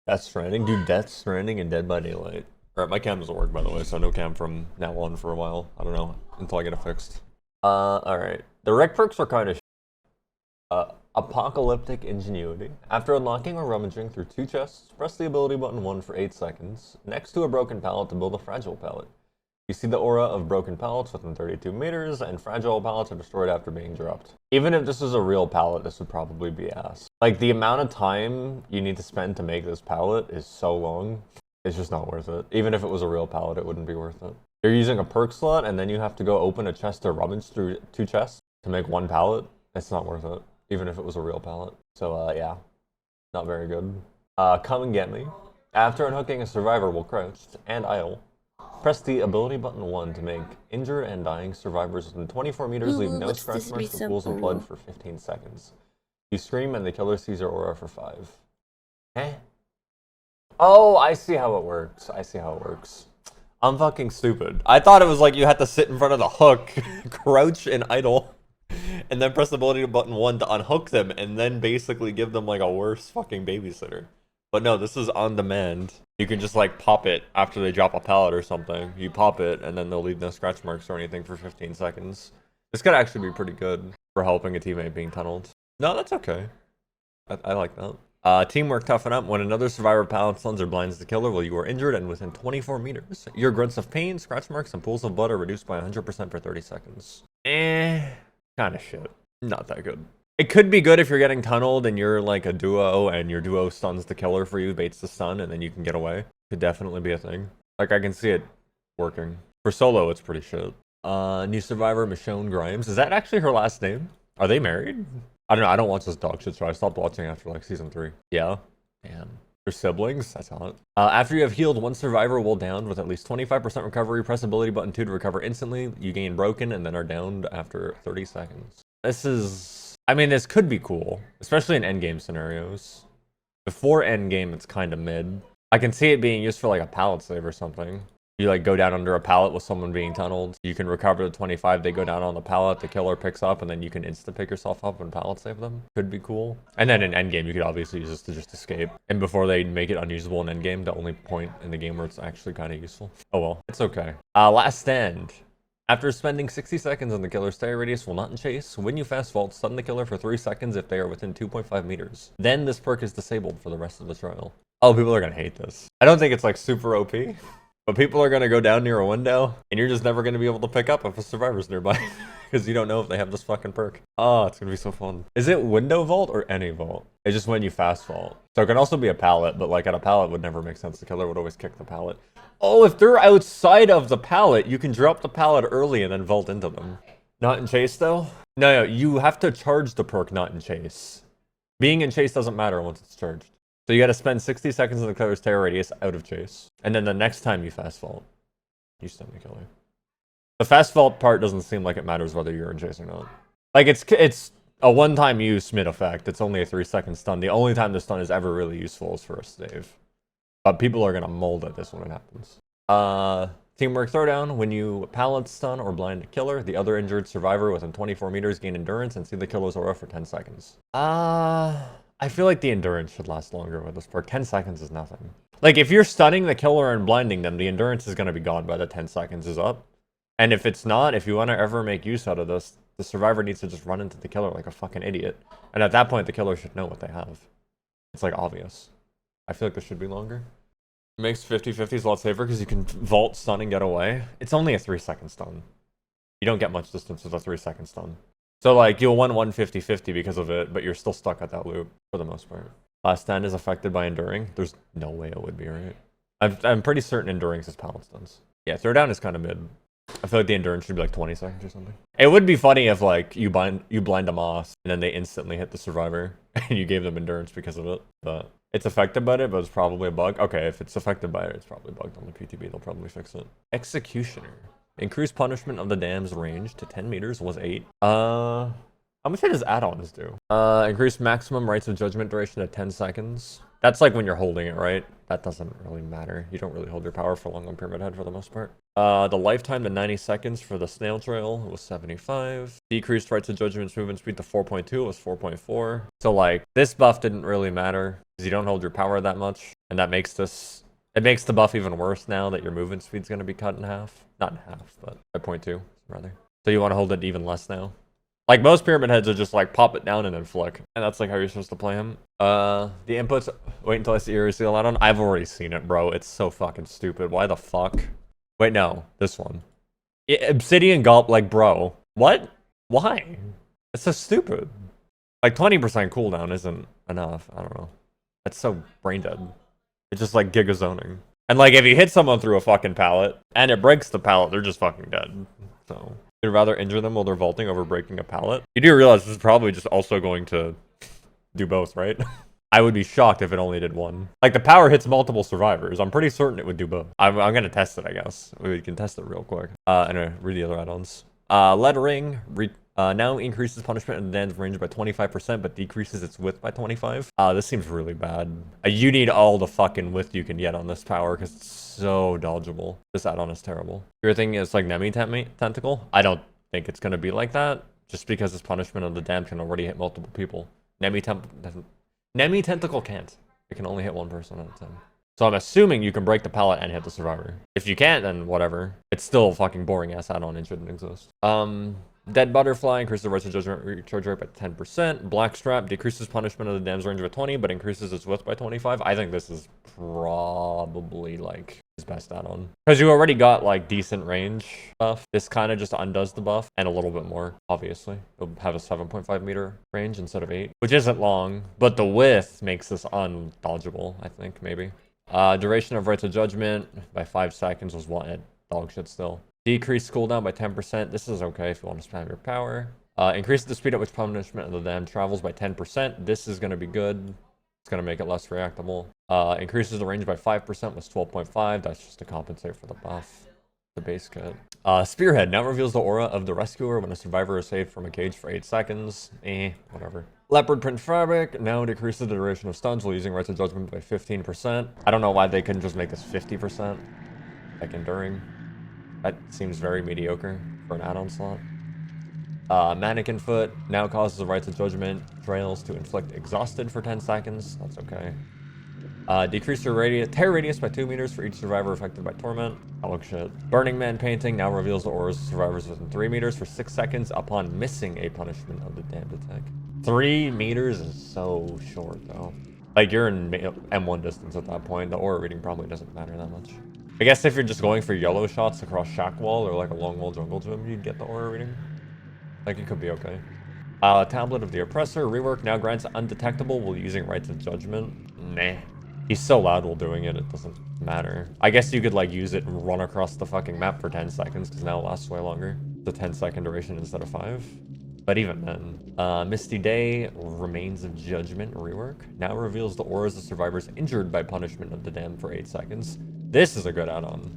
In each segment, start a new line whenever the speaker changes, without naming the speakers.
Death Stranding? Dude, Death Stranding and Dead by Daylight. Alright, my cam doesn't work, by the way, so no cam from now on for a while. I don't know, until I get it fixed. Alright. The rec perks are kind of Apocalyptic Ingenuity. After unlocking or rummaging through 2 chests, press the ability button 1 for 8 seconds, next to a broken pallet to build a fragile pallet. You see the aura of broken pallets within 32 meters, and fragile pallets are destroyed after being dropped. Even if this was a real pallet, this would probably be ass. Like, the amount of time you need to spend to make this pallet is so long, it's just not worth it. Even if it was a real pallet, it wouldn't be worth it. You're using a perk slot, and then you have to go open a chest to rummage through 2 chests to make 1 pallet. It's not worth it, even if it was a real pallet. So, yeah, not very good. Come and get me. After unhooking a survivor while crouched and idle, press the ability button 1 to make injured and dying survivors within 24 meters leave no scratch marks or pools of blood for 15 seconds. You scream and the killer sees your aura for 5. Eh? Oh, I see how it works. I see how it works. I'm fucking stupid. I thought it was like you had to sit in front of the hook, crouch and idle, and then press the ability button 1 to unhook them, and then basically give them like a worse fucking babysitter. But no, this is on demand. You can just like pop it after they drop a pallet or something. You pop it and then they'll leave no scratch marks or anything for 15 seconds. This could actually be pretty good for helping a teammate being tunneled. No, that's okay. I like that. Teamwork Toughen Up. When another survivor pallet stuns or blinds the killer while you are injured and within 24 meters, your grunts of pain, scratch marks, and pools of blood are reduced by 100% per 30 seconds. Kinda shit. Not that good. It could be good if you're getting tunneled and you're like a duo and your duo stuns the killer for you, baits the stun, and then you can get away. Could definitely be a thing. Like, I can see it working. For solo, it's pretty shit. New survivor, Michonne Grimes. Is that actually her last name? Are they married? I don't know. I don't watch this dog shit show. I stopped watching after like season 3. Yeah? Damn. They're siblings? That's hot. After you have healed 1 survivor while downed with at least 25% recovery, press ability button 2 to recover instantly. You gain broken and then are downed after 30 seconds. This is... I mean, this could be cool, especially in endgame scenarios. Before endgame, it's kind of mid. I can see it being used for like a pallet save or something. You like go down under a pallet with someone being tunneled. You can recover the 25, they go down on the pallet, the killer picks up, and then you can insta-pick yourself up and pallet save them. Could be cool. And then in endgame, you could obviously use this to just escape. And before they make it unusable in endgame, the only point in the game where it's actually kind of useful. Oh well, it's okay. Last stand. After spending 60 seconds on the killer's stay radius while not in chase, when you fast vault, stun the killer for 3 seconds if they are within 2.5 meters. Then this perk is disabled for the rest of the trial. Oh, people are gonna hate this. I don't think it's like super OP, but people are gonna go down near a window, and you're just never gonna be able to pick up if a survivor's nearby, because you don't know if they have this fucking perk. Oh, it's gonna be so fun. Is it window vault or any vault? It's just when you fast vault. So it can also be a pallet, but like at a pallet would never make sense. The killer would always kick the pallet. Oh, if they're outside of the pallet, you can drop the pallet early and then vault into them. Not in chase, though? No, you have to charge the perk not in chase. Being in chase doesn't matter once it's charged. So you gotta spend 60 seconds in the killer's terror radius out of chase. And then the next time you fast vault, you stun the killer. The fast vault part doesn't seem like it matters whether you're in chase or not. Like, it's a one-time use mid effect. It's only a 3-second stun. The only time the stun is ever really useful is for a save. But people are gonna mold at this when it happens. Teamwork Throwdown. When you pallet stun or blind a killer, the other injured survivor within 24 meters gain endurance and see the killer's aura for 10 seconds. I feel like the endurance should last longer with this perk. 10 seconds is nothing. Like, if you're stunning the killer and blinding them, the endurance is gonna be gone by the 10 seconds is up. And if it's not, if you want to ever make use out of this, the survivor needs to just run into the killer like a fucking idiot. And at that point, the killer should know what they have. It's like obvious. I feel like this should be longer. Makes 50/50s a lot safer because you can vault, stun, and get away. It's only a 3-second stun. You don't get much distance with a 3-second stun. So like, you'll win 150/50 because of it, but you're still stuck at that loop for the most part. Last stand is affected by enduring. There's no way it would be, right? I'm pretty certain enduring is pallet stuns. Yeah, throwdown is kind of mid. I feel like the endurance should be like 20 seconds or something. It would be funny if like you blind a moss and then they instantly hit the survivor and you gave them endurance because of it. But it's affected by it, but it's probably a bug. Okay, if it's affected by it, it's probably bugged on the PTB. They'll probably fix it. Executioner. Increased punishment of the dam's range to 10 meters was 8. How much does add-ons do? Increased maximum rights of judgment duration to 10 seconds. That's like when you're holding it, right? That doesn't really matter. You don't really hold your power for long on Pyramid Head for the most part. The lifetime to 90 seconds for the snail trail was 75. Decreased rights of judgment's movement speed to 4.2 was 4.4. So like this buff didn't really matter because you don't hold your power that much, and that makes this, it makes the buff even worse now that your movement speed's going to be cut in half. Not in half, but by 0.2 rather. So you want to hold it even less now. Like most pyramid heads are just like pop it down and then flick, and that's like how you're supposed to play him. The inputs. Wait until I see your seal add-on. I've already seen it, bro. It's so fucking stupid. Why the fuck? Wait, no, this one. Obsidian Gulp, like, bro. What? Why? It's so stupid. Like, 20% cooldown isn't enough. I don't know. That's so brain dead. It's just like giga zoning. And like, if you hit someone through a fucking pallet and it breaks the pallet, they're just fucking dead. So, you'd rather injure them while they're vaulting over breaking a pallet. You do realize this is probably just also going to do both, right? I would be shocked if it only did one. Like, the power hits multiple survivors. I'm pretty certain it would do both. I'm gonna test it, I guess. We can test it real quick. Anyway, read the other add-ons. Lead Ring now increases punishment in the dam's range by 25%, but decreases its width by 25. This seems really bad. You need all the fucking width you can get on this power, because it's so dodgeable. This add-on is terrible. Your thing is like Nemi Tentacle. I don't think it's gonna be like that, just because this punishment of the dam can already hit multiple people. Nemi Tentacle can't. It can only hit one person at a time. So I'm assuming you can break the pallet and hit the survivor. If you can't, then whatever. It's still a fucking boring ass add-on and shouldn't exist. Dead Butterfly increases the rights of judgment recharge rate by 10%. Blackstrap decreases punishment of the dam's range by 20, but increases its width by 25. I think this is probably like his best add-on. Because you already got like decent range buff. This kind of just undoes the buff and a little bit more, obviously. It'll have a 7.5 meter range instead of 8, which isn't long, but the width makes this undodgeable, I think, maybe. Duration of rights of judgment by 5 seconds was one dog shit still. Decreased cooldown by 10%. This is okay if you want to spam your power. Increase the speed at which punishment of the dam travels by 10%. This is going to be good. It's going to make it less reactable. Increases the range by 5% was 12.5. That's just to compensate for the buff. The base kit. Spearhead now reveals the aura of the rescuer when a survivor is saved from a cage for 8 seconds. Whatever. Leopard print fabric now decreases the duration of stuns while using rights of judgment by 15%. I don't know why they couldn't just make this 50%. Like enduring. That seems very mediocre for an add-on slot. Mannequin Foot now causes the rights of judgment trails to inflict exhausted for 10 seconds. That's okay. Decrease your tear radius by 2 meters for each survivor affected by torment. Oh shit. Burning Man painting now reveals the auras of survivors within 3 meters for 6 seconds upon missing a punishment of the damned attack. 3 meters is so short though. Like you're in M1 distance at that point. The aura reading probably doesn't matter that much. I guess if you're just going for yellow shots across Shack Wall or like a long wall jungle gym, you'd get the aura reading. Like it could be okay. Tablet of the Oppressor rework now grants undetectable while using rights of judgment. Nah. He's so loud while doing it, it doesn't matter. I guess you could like use it and run across the fucking map for 10 seconds because now it lasts way longer. It's a 10-second duration instead of 5. But even then, Misty Day Remains of Judgment rework now reveals the auras of survivors injured by punishment of the dam for 8 seconds. This is a good add-on.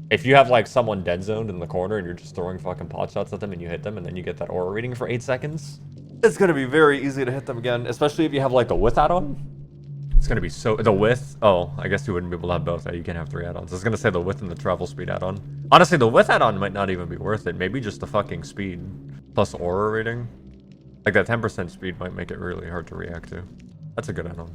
If you have like someone dead zoned in the corner and you're just throwing fucking pot shots at them and you hit them and then you get that aura reading for 8 seconds, it's gonna be very easy to hit them again, especially if you have like the width add-on. It's gonna be so, the width, oh, I guess you wouldn't be able to have both. You can't have 3 add-ons. I was gonna say the width and the travel speed add-on. Honestly, the width add-on might not even be worth it. Maybe just the fucking speed plus aura rating. Like that 10% speed might make it really hard to react to. That's a good add-on.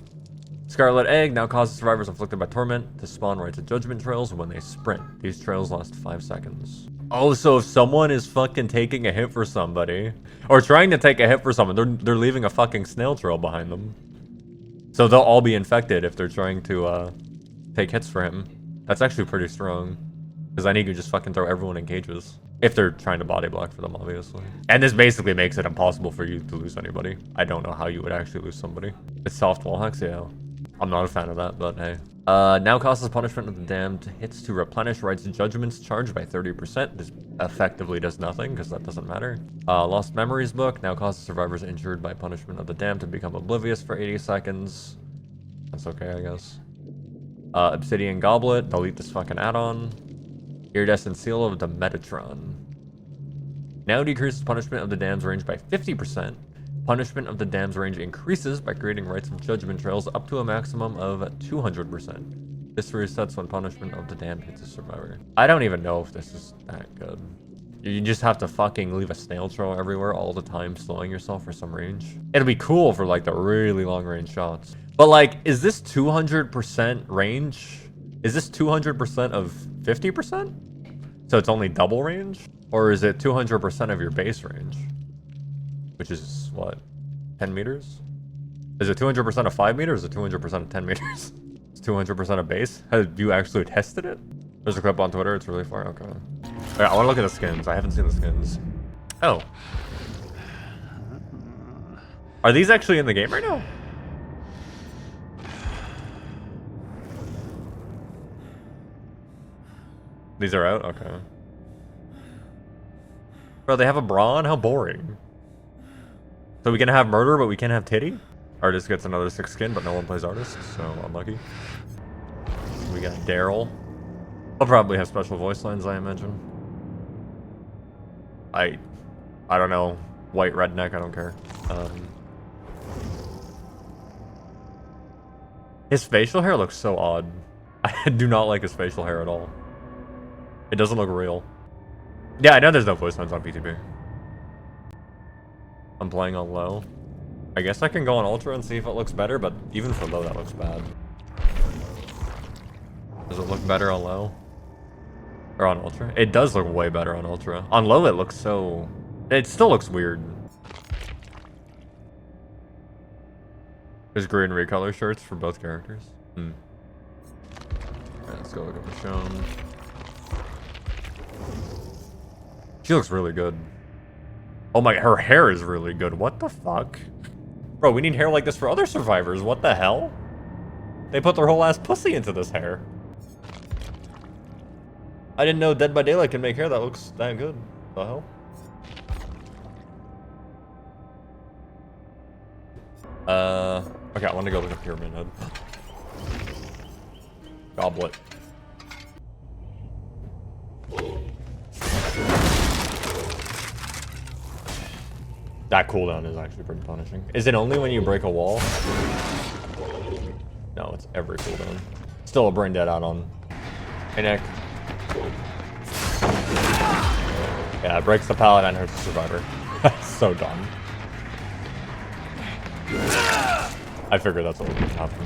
Scarlet Egg now causes survivors inflicted by torment to spawn rights of judgment trails when they sprint. These trails last 5 seconds. Oh, so if someone is fucking taking a hit for somebody, or trying to take a hit for someone, they're leaving a fucking snail trail behind them. So they'll all be infected if they're trying to take hits for him. That's actually pretty strong. Because then he can just fucking throw everyone in cages. If they're trying to body block for them, obviously. And this basically makes it impossible for you to lose anybody. I don't know how you would actually lose somebody. It's soft wall hacks, yeah. I'm not a fan of that, but hey. Now causes punishment of the damned hits to replenish rights and judgments charged by 30%. This effectively does nothing, because that doesn't matter. Lost Memories book now causes survivors injured by punishment of the damned to become oblivious for 80 seconds. That's okay, I guess. Obsidian Goblet, delete this fucking add-on. Iridescent Seal of the Metatron. Now decreases punishment of the dam's range by 50%. Punishment of the dam's range increases by creating rights of judgment trails up to a maximum of 200%. This resets when punishment of the dam hits a survivor. I don't even know if this is that good. You just have to fucking leave a snail trail everywhere all the time, slowing yourself for some range. It'll be cool for like the really long range shots. But like, is this 200% range? Is this 200% of 50%? So it's only double range? Or is it 200% of your base range? Which is what? 10 meters? Is it 200% of 5 meters or 200% of 10 meters? It's 200% of base? Have you actually tested it? There's a clip on Twitter, it's really far, okay. Alright, I wanna look at the skins. I haven't seen the skins. Oh. Are these actually in the game right now? These are out? Okay. Bro, they have a bra on? How boring. So we can have murder, but we can't have titty? Artist gets another 6 skin, but no one plays artist, so unlucky. We got Daryl. I'll probably have special voice lines, I imagine. I don't know. White redneck, I don't care. His facial hair looks so odd. I do not like his facial hair at all. It doesn't look real. Yeah, I know there's no voice lines on PTB. I'm playing on low. I guess I can go on ultra and see if it looks better, but even for low, that looks bad. Does it look better on low? Or on ultra? It does look way better on ultra. On low, it looks so... It still looks weird. There's green recolor shirts for both characters. Alright, let's go look at Michonne. She looks really good. Oh my, her hair is really good. What the fuck? Bro, we need hair like this for other survivors. What the hell? They put their whole ass pussy into this hair. I didn't know Dead by Daylight can make hair that looks that good. The hell? Okay, I want to go look at Pyramid Head. Goblet. That cooldown is actually pretty punishing. Is it only when you break a wall? No, it's every cooldown. Still a brain dead add-on. Hey, Nick. Yeah, it breaks the pallet and hurts the survivor. That's so dumb. I figured that's what would happen.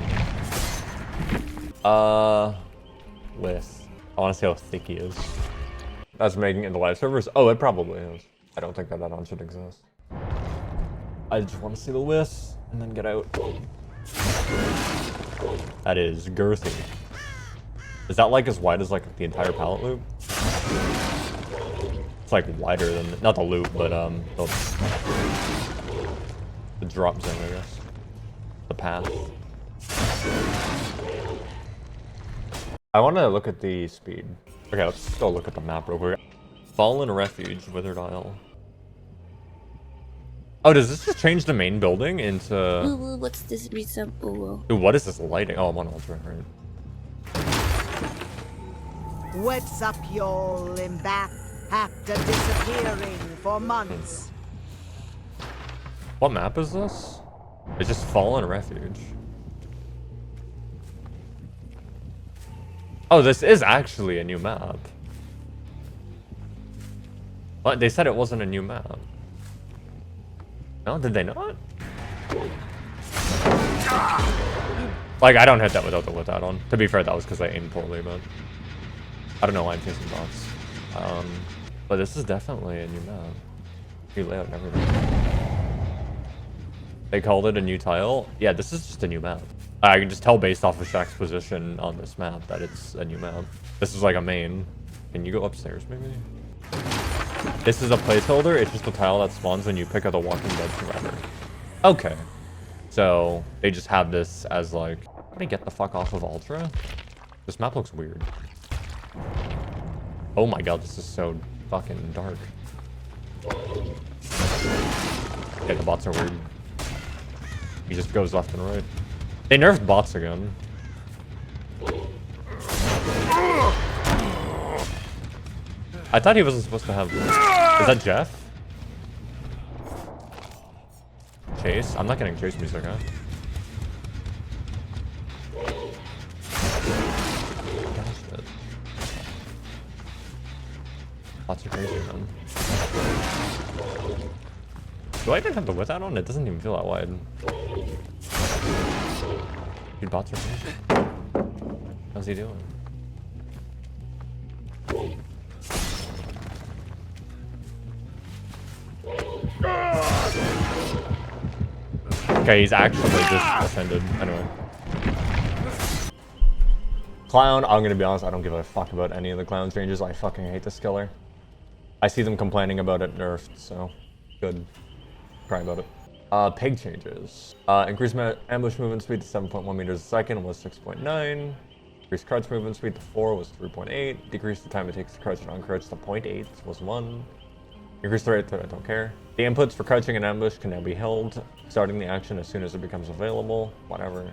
With. I want to see how thick he is. That's making it in the live servers? Oh, it probably is. I don't think that add-on should exist. I just want to see the width and then get out. That is girthy. Is that like as wide as like the entire pallet loop? It's like wider than, not the loop, but the drop zone, I guess. The path. I want to look at the speed. Okay, let's go look at the map real quick. Fallen Refuge, Withered Isle. Oh, does this just change the main building into...
Ooh, what's this resemble?
Ooh, what is this lighting? Oh, I'm on ultra, right?
What's up, y'all? I'm back after disappearing for months.
What map is this? It's just Fallen Refuge. Oh, this is actually a new map. What? They said it wasn't a new map. No, did they not? Like, I don't hit that without the lit add-on. To be fair, that was because I aimed poorly, but... I don't know why I'm chasing bots. But this is definitely a new map. New layout and everything. They called it a new tile? Yeah, this is just a new map. I can just tell based off of Shaq's position on this map that it's a new map. This is like a main. Can you go upstairs, maybe? This is a placeholder. It's just a tile that spawns when you pick up the Walking Dead survivor. Okay. So, they just have this as like... Let me get the fuck off of Ultra. This map looks weird. Oh my god, this is so fucking dark. Okay, the bots are weird. He just goes left and right. They nerfed bots again. I thought he wasn't supposed to have... Is that Jeff? Chase? I'm not getting chase music, huh? bots are crazy, man. Do I even have the width add on? It doesn't even feel that wide. Dude, bots are crazy. How's he doing? Okay, he's actually just offended. Anyway. Clown, I'm gonna be honest, I don't give a fuck about any of the clown changes. I fucking hate this killer. I see them complaining about it nerfed, so good. Cry about it. Pig changes. Increased ambush movement speed to 7.1 meters a second was 6.9. Increased crouch movement speed to 4 was 3.8. Decreased the time it takes to crouch and uncrouch to 0.8 was 1. Increase the rate to I don't care. The inputs for crouching and ambush can now be held, starting the action as soon as it becomes available. Whatever.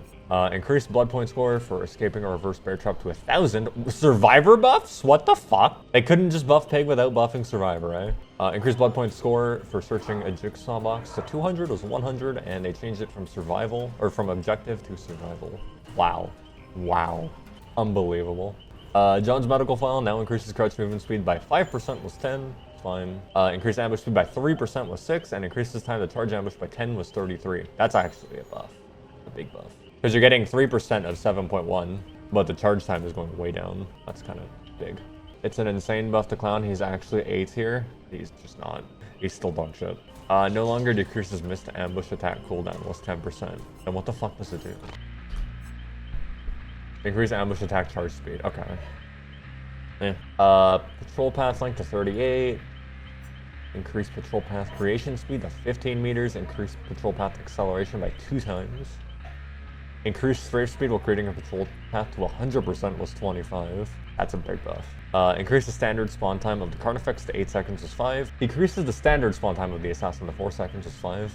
Increased blood point score for escaping a reverse bear trap to 1,000. Survivor buffs? What the fuck? They couldn't just buff Pig without buffing Survivor, eh? Increased blood point score for searching a jigsaw box to 200 was 100, and they changed it from survival, or from objective to survival. Wow. Wow. Unbelievable. John's medical file now increases crouch movement speed by 5% was 10. Fine. Increased ambush speed by 3% was 6, and increases time to charge ambush by 10 was 33. That's actually a buff. A big buff. Because you're getting 3% of 7.1, but the charge time is going way down. That's kind of big. It's an insane buff to Clown. He's actually 8 here. He's just not. He's still dog shit. No longer decreases missed ambush attack cooldown was 10%. And what the fuck does it do? Increase ambush attack charge speed. Okay. Patrol path length to 38. Increase patrol path creation speed to 15 meters. Increase patrol path acceleration by 2 times. Increase strafe speed while creating a patrol path to 100% was 25. That's a big buff. Increase the standard spawn time of the Carnifex to 8 seconds was 5. Decreases the standard spawn time of the Assassin to 4 seconds was 5.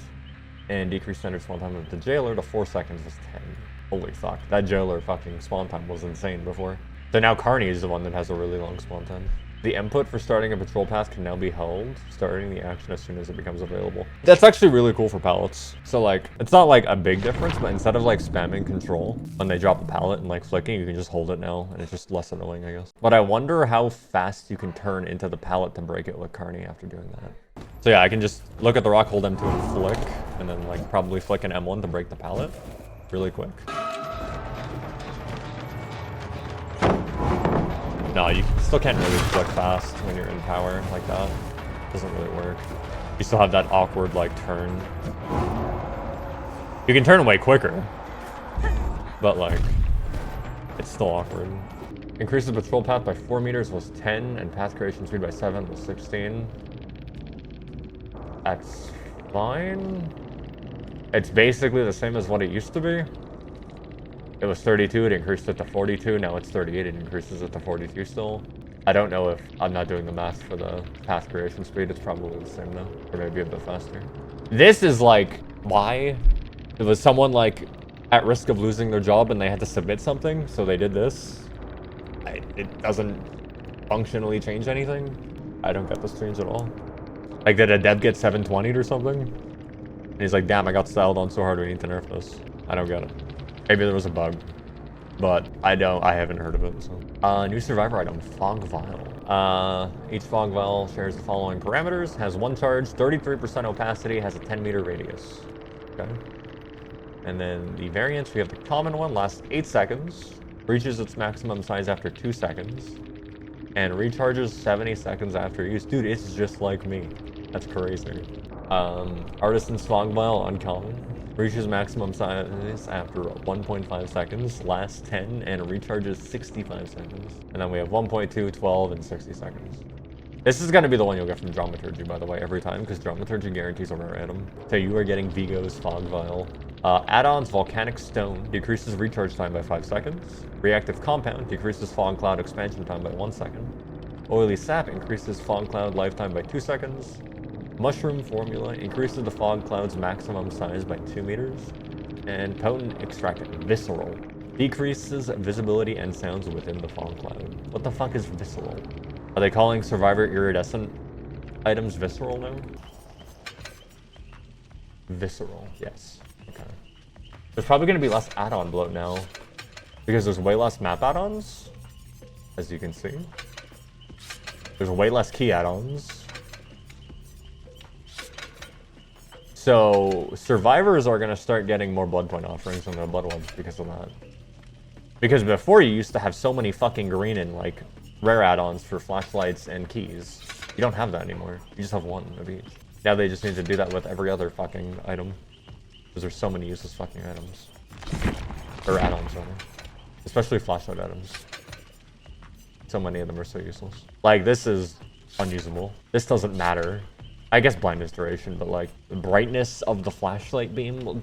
And decrease standard spawn time of the Jailer to 4 seconds was 10. Holy fuck. That Jailer fucking spawn time was insane before. So now Carney is the one that has a really long spawn time. The input for starting a patrol path can now be held, starting the action as soon as it becomes available. That's actually really cool for pallets. So like, it's not like a big difference, but instead of like spamming control when they drop a pallet and like flicking, you can just hold it now, and it's just less annoying, I guess. But I wonder how fast you can turn into the pallet to break it with Carney after doing that. So yeah, I can just look at the rock, hold M2 and flick, and then like probably flick an M1 to break the pallet really quick. No, you still can't really flick fast when you're in power like that. It doesn't really work. You still have that awkward, like, turn. You can turn way quicker. But, like, it's still awkward. Increases patrol path by 4 meters was 10, and path creation speed by 7 was 16. That's fine. It's basically the same as what it used to be. It was 32, it increased it to 42, now it's 38, it increases it to 42 still. I don't know if I'm not doing the math for the path creation speed, it's probably the same now, or maybe a bit faster. This is like, why? It was someone like at risk of losing their job and they had to submit something, so they did this. It doesn't functionally change anything. I don't get this change at all. Like, did a dev get 720'd or something? And he's like, damn, I got styled on so hard, we need to nerf this. I don't get it. Maybe there was a bug, but I haven't heard of it, so. New survivor item, Fog Vial. Each Fog Vial shares the following parameters. Has 1 charge, 33% opacity, has a 10-meter radius. Okay. And then the variants, we have the common one, lasts 8 seconds, reaches its maximum size after 2 seconds, and recharges 70 seconds after use. Dude, it's just like me. That's crazy. Artisan's Fog Vial, uncommon. Reaches maximum size after 1.5 seconds, lasts 10, and recharges 65 seconds. And then we have 1.2, 12, and 60 seconds. This is going to be the one you'll get from Dramaturgy, by the way, every time, because Dramaturgy guarantees a rare item. So you are getting Vigo's Fog Vial. Add-ons, Volcanic Stone, decreases recharge time by 5 seconds. Reactive Compound, decreases Fog Cloud expansion time by 1 second. Oily Sap, increases Fog Cloud lifetime by 2 seconds. Mushroom Formula increases the fog cloud's maximum size by 2 meters. And Potent Extract Visceral decreases visibility and sounds within the fog cloud. What the fuck is visceral? Are they calling Survivor iridescent items visceral now? Visceral, yes. Okay. There's probably going to be less add-on bloat now, because there's way less map add-ons, as you can see. There's way less key add-ons. So survivors are gonna start getting more blood point offerings than the blood ones because of that. Because before you used to have so many fucking green and like rare add-ons for flashlights and keys. You don't have that anymore. You just have one of each. Now they just need to do that with every other fucking item. Because there's so many useless fucking items. Or add-ons, rather. Especially flashlight items. So many of them are so useless. Like, this is unusable. This doesn't matter. I guess blindness duration, but like, the brightness of the flashlight beam...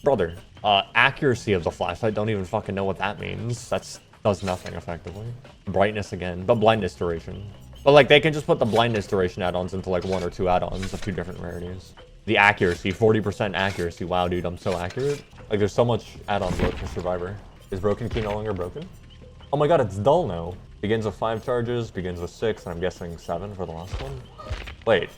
Brother, accuracy of the flashlight, don't even fucking know what that means. That's does nothing effectively. Brightness again, but blindness duration. But like, they can just put the blindness duration add-ons into like 1 or 2 add-ons of 2 different rarities. The accuracy, 40% accuracy. Wow, dude, I'm so accurate. Like, there's so much add-on load for Survivor. Is Broken Key no longer broken? Oh my god, it's dull now. Begins with 5 charges, begins with 6, and I'm guessing 7 for the last one. Wait.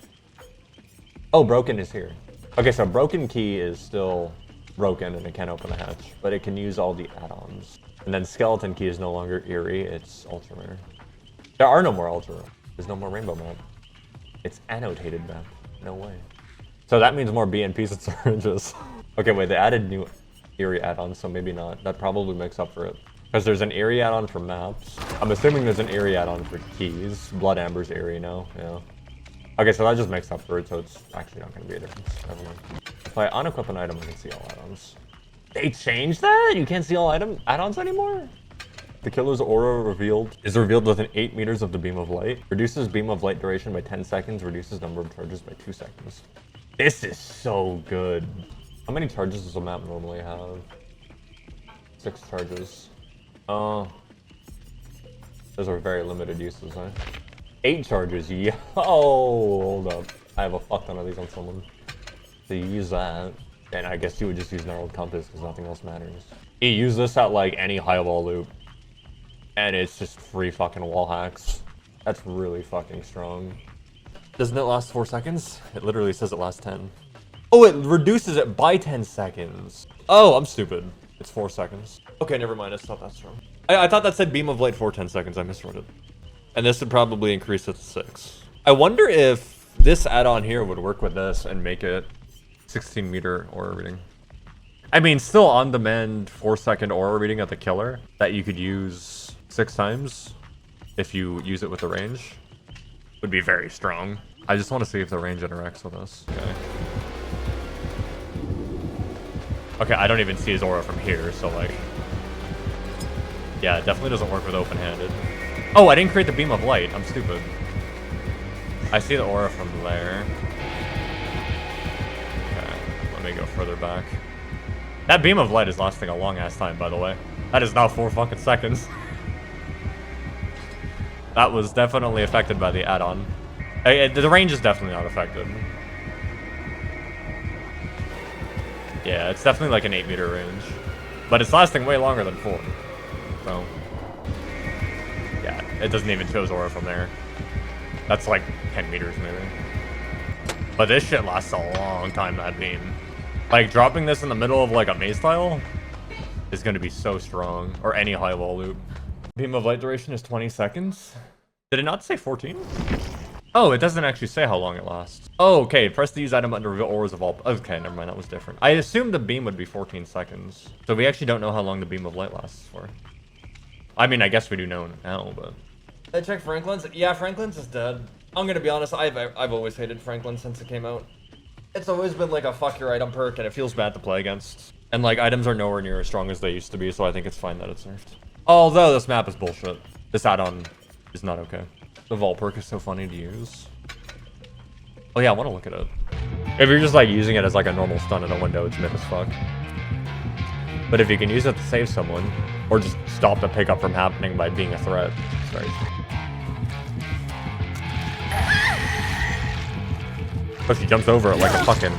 Oh, Broken is here. Okay, so Broken Key is still broken and it can't open the hatch, but it can use all the add-ons. And then Skeleton Key is no longer eerie, it's ultra rare. There are no more ultra. There's no more rainbow map. It's annotated map. No way. So that means more BNPs and syringes. Okay, wait, they added new eerie add-ons, so maybe not. That probably makes up for it. Because there's an eerie add-on for maps. I'm assuming there's an eerie add-on for keys. Blood Amber's eerie now, yeah. Okay, so that just makes up for it, so it's actually not going to be a difference. Never mind. If I unequip an item, I can see all add-ons. They changed that? You can't see all add-ons anymore? The killer's aura is revealed within 8 meters of the beam of light. Reduces beam of light duration by 10 seconds. Reduces number of charges by 2 seconds. This is so good. How many charges does a map normally have? 6 charges. Those are very limited uses, huh? 8 charges, yo! Hold up. I have a fuck ton of these on someone. So you use that. And I guess you would just use Gnarled Compass because nothing else matters. You use this at like any high wall loop. And it's just free fucking wall hacks. That's really fucking strong. Doesn't it last 4 seconds? It literally says it lasts 10. Oh, it reduces it by 10 seconds. Oh, I'm stupid. It's 4 seconds. Okay, never mind. It's not that strong. I thought that said Beam of Light for 10 seconds. I misread it. And this would probably increase it to 6. I wonder if this add-on here would work with this and make it 16 meter aura reading. I mean, still on-demand 4-second aura reading of the killer that you could use 6 times if you use it with the range would be very strong. I just want to see if the range interacts with us. Okay. Okay, I don't even see his aura from here, so like... Yeah, it definitely doesn't work with open-handed. Oh, I didn't create the beam of light. I'm stupid. I see the aura from there. Okay, let me go further back. That beam of light is lasting a long-ass time, by the way. That is now 4 fucking seconds. That was definitely affected by the add-on. The range is definitely not affected. Yeah, it's definitely like an 8 meter range. But it's lasting way longer than 4. So... yeah, it doesn't even show aura from there. That's like 10 meters maybe. But this shit lasts a long time, that beam. Like, dropping this in the middle of like a maze tile is going to be so strong. Or any high wall loop. Beam of light duration is 20 seconds. Did it not say 14? Oh, it doesn't actually say how long it lasts. Oh, okay. Press the use item button to reveal auras of all... Okay, never mind. That was different. I assumed the beam would be 14 seconds. So we actually don't know how long the beam of light lasts for. I mean, I guess we do know now, but... I checked Franklin's. Yeah, Franklin's is dead. I'm gonna be honest. I've always hated Franklin since it came out. It's always been like a fuck your item perk, and it feels bad to play against. And like, items are nowhere near as strong as they used to be, so I think it's fine that it's nerfed. Although this map is bullshit. This add-on is not okay. The vault perk is so funny to use. Oh yeah, I want to look at it. If you're just like using it as like a normal stun in a window, it's mid as fuck. But if you can use it to save someone, or just stop the pickup from happening by being a threat, it's very... But she jumps over it like a fucking...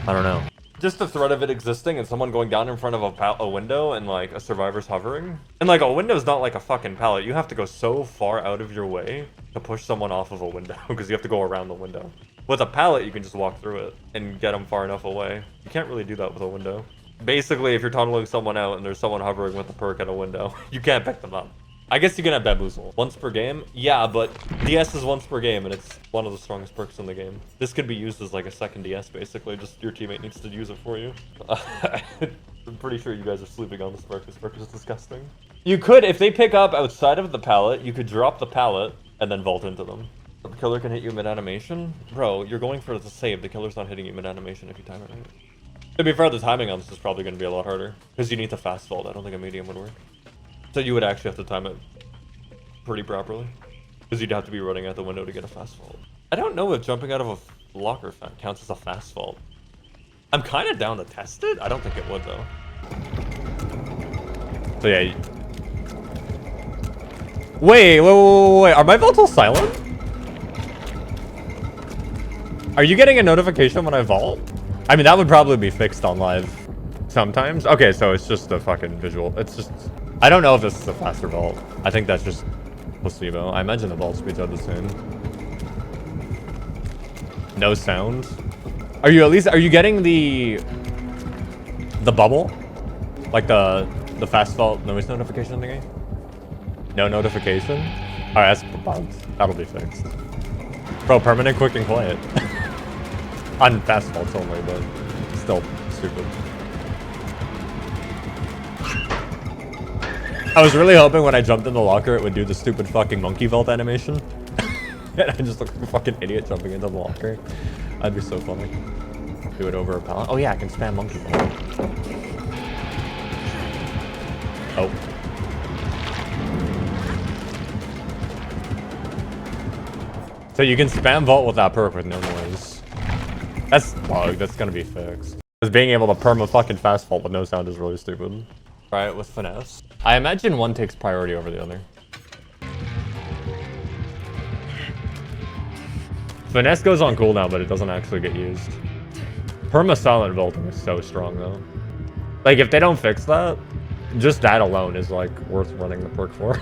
I don't know. Just the threat of it existing and someone going down in front of a window and like a survivor's hovering. And like a window's not like a fucking pallet. You have to go so far out of your way to push someone off of a window because you have to go around the window. With a pallet, you can just walk through it and get them far enough away. You can't really do that with a window. Basically, if you're tunneling someone out and there's someone hovering with a perk at a window, you can't pick them up. I guess you can have Bamboozle. Once per game? Yeah, but DS is once per game, and it's one of the strongest perks in the game. This could be used as like a second DS, basically. Just your teammate needs to use it for you. I'm pretty sure you guys are sleeping on this perk. This perk is disgusting. You could, if they pick up outside of the pallet, you could drop the pallet and then vault into them. The killer can hit you mid-animation? Bro, you're going for the save. The killer's not hitting you mid-animation if you time it right. To be fair, the timing on this is probably going to be a lot harder. Because you need to fast vault. I don't think a medium would work. So you would actually have to time it pretty properly. Because you'd have to be running out the window to get a fast vault. I don't know if jumping out of a locker counts as a fast vault. I'm kind of down to test it. I don't think it would, though. So yeah. Wait. Are my vaults all silent? Are you getting a notification when I vault? I mean, that would probably be fixed on live sometimes. Okay, so it's just a fucking visual. It's just... I don't know if this is a faster vault. I think that's just placebo. I imagine the vault speeds are the same. No sound. Are you getting the bubble? Like the fast vault noise notification thingy? No notification? Alright, that's bugged. That'll be fixed. Bro, permanent quick and quiet. On fast vaults only, but still stupid. I was really hoping when I jumped in the locker it would do the stupid fucking monkey vault animation. And I just look like a fucking idiot jumping into the locker. That'd be so funny. Do it over a pallet. Oh yeah, I can spam monkey vault. Oh. So you can spam vault with that perk with no noise. That's bugged. That's gonna be fixed. Because being able to perma fucking fast vault with no sound is really stupid. Try it with finesse. I imagine one takes priority over the other. Finesse goes on cooldown, but it doesn't actually get used. Perma silent vaulting is so strong though. Like if they don't fix that, just that alone is like worth running the perk for.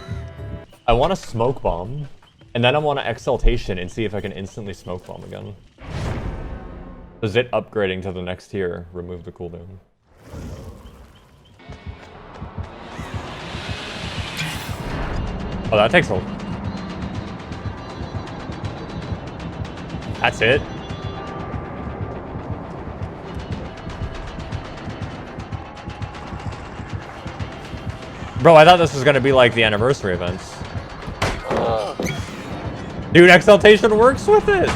I want a smoke bomb, and then I want an exaltation and see if I can instantly smoke bomb again. Does it upgrading to the next tier remove the cooldown? Oh, that takes hold. That's it. Bro, I thought this was gonna be like the anniversary events. Dude, exaltation works with it.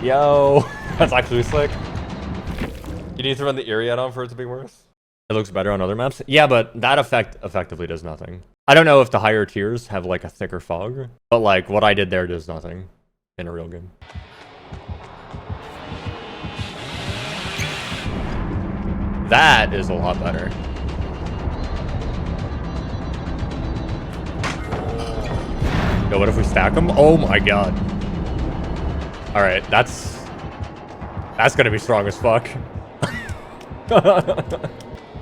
Yo, that's actually slick. You need to run the Iriad on for it to be worse. It looks better on other maps. Yeah, but that effect effectively does nothing. I don't know if the higher tiers have like a thicker fog, but like what I did there does nothing in a real game. That is a lot better. Yo, what if we stack them? Oh my god. Alright, that's gonna be strong as fuck.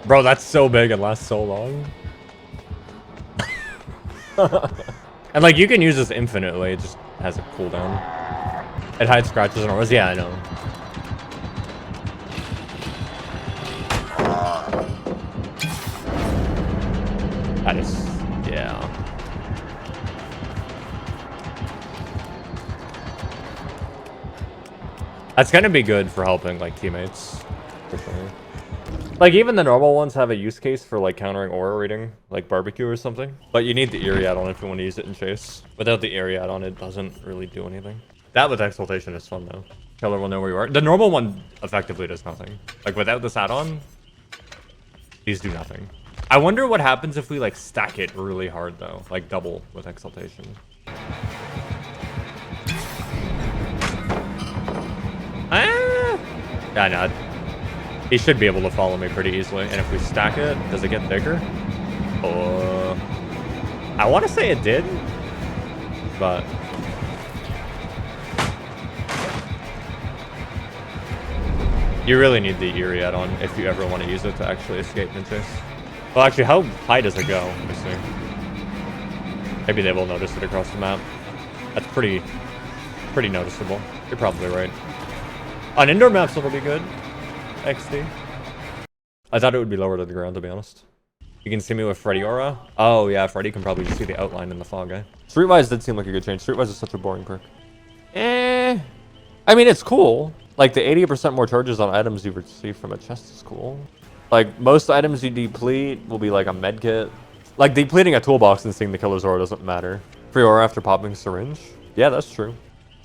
Bro, that's so big and lasts so long. And like you can use this infinitely, it just has a cooldown. It hides scratches and auras. Yeah, I know. That is, yeah. That's gonna be good for helping like teammates, for sure. Like even the normal ones have a use case for like countering aura reading, like barbecue or something. But you need the Eerie add-on if you want to use it in chase. Without the Eerie add-on, it doesn't really do anything. That with exaltation is fun though. Killer will know where you are. The normal one effectively does nothing. Like without this add-on, these do nothing. I wonder what happens if we like stack it really hard though, like double with exaltation. Yeah, no. He should be able to follow me pretty easily. And if we stack it, does it get thicker? I want to say it did, but you really need the Eerie add-on if you ever want to use it to actually escape in chase. Well, actually, how high does it go? Let me see. Maybe they will notice it across the map. That's pretty noticeable. You're probably right. On indoor maps, it'll be good. XD. I thought it would be lower to the ground, to be honest. You can see me with Freddy Aura. Oh, yeah, Freddy can probably just see the outline in the fog, eh? Streetwise did seem like a good change. Streetwise is such a boring perk. I mean, it's cool. Like, the 80% more charges on items you receive from a chest is cool. Like, most items you deplete will be like a medkit. Like, depleting a toolbox and seeing the killer's aura doesn't matter. Free aura after popping syringe? Yeah, that's true.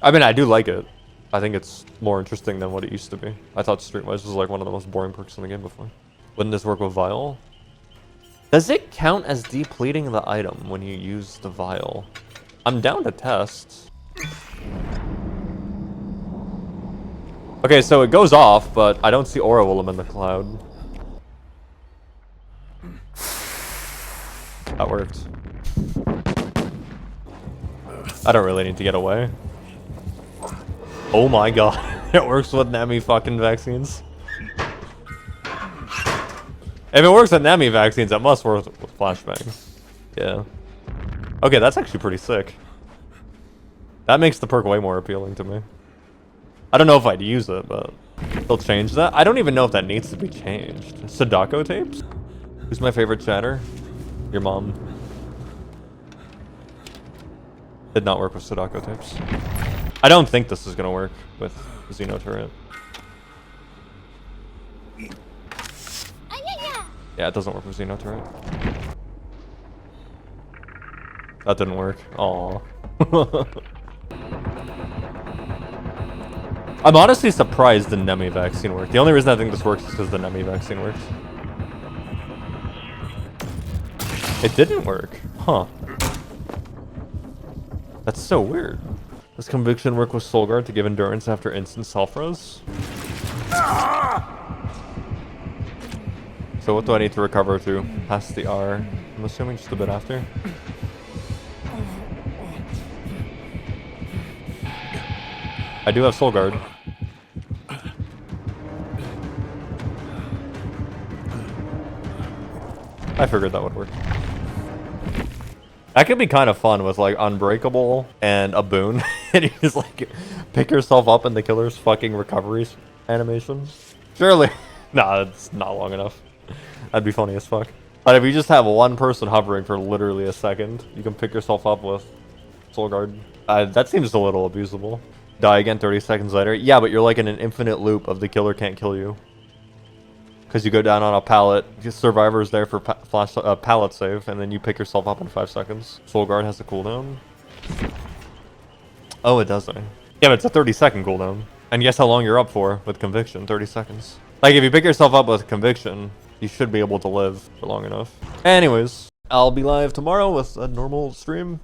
I mean, I do like it. I think it's more interesting than what it used to be. I thought Streetwise was like one of the most boring perks in the game before. Wouldn't this work with Vial? Does it count as depleting the item when you use the Vial? I'm down to test. Okay, so it goes off, but I don't see aura while I'm in the cloud. That worked. I don't really need to get away. Oh my god. It works with Nami fucking vaccines. If it works with Nami vaccines, it must work with flashbangs. Yeah. Okay, that's actually pretty sick. That makes the perk way more appealing to me. I don't know if I'd use it, but they'll change that. I don't even know if that needs to be changed. Sadako tapes? Who's my favorite chatter? Your mom. Did not work with Sadako tapes. I don't think this is gonna work with Xeno turret. Yeah, it doesn't work with Xeno turret. That didn't work. Aww. I'm honestly surprised the Nemi vaccine worked. The only reason I think this works is because the Nemi vaccine works. It didn't work. Huh. That's so weird. Does conviction work with Soul Guard to give endurance after instant self-res? So what do I need to recover through? Past the R. I'm assuming just a bit after. I do have Soul Guard. I figured that would work. That could be kind of fun with like Unbreakable and a boon. And you just like pick yourself up in the killer's fucking recovery animation. Surely. Nah, it's not long enough. That'd be funny as fuck. But if you just have one person hovering for literally a second, you can pick yourself up with Soul Guard. That seems a little abusable. Die again 30 seconds later. Yeah, but you're like in an infinite loop of the killer can't kill you. Because you go down on a pallet, survivor's there for pallet save, and then you pick yourself up in 5 seconds. Soul Guard has a cooldown. Oh, it doesn't. Yeah, but it's a 30-second cooldown. And guess how long you're up for with Conviction? 30 seconds. Like, if you pick yourself up with Conviction, you should be able to live for long enough. Anyways, I'll be live tomorrow with a normal stream.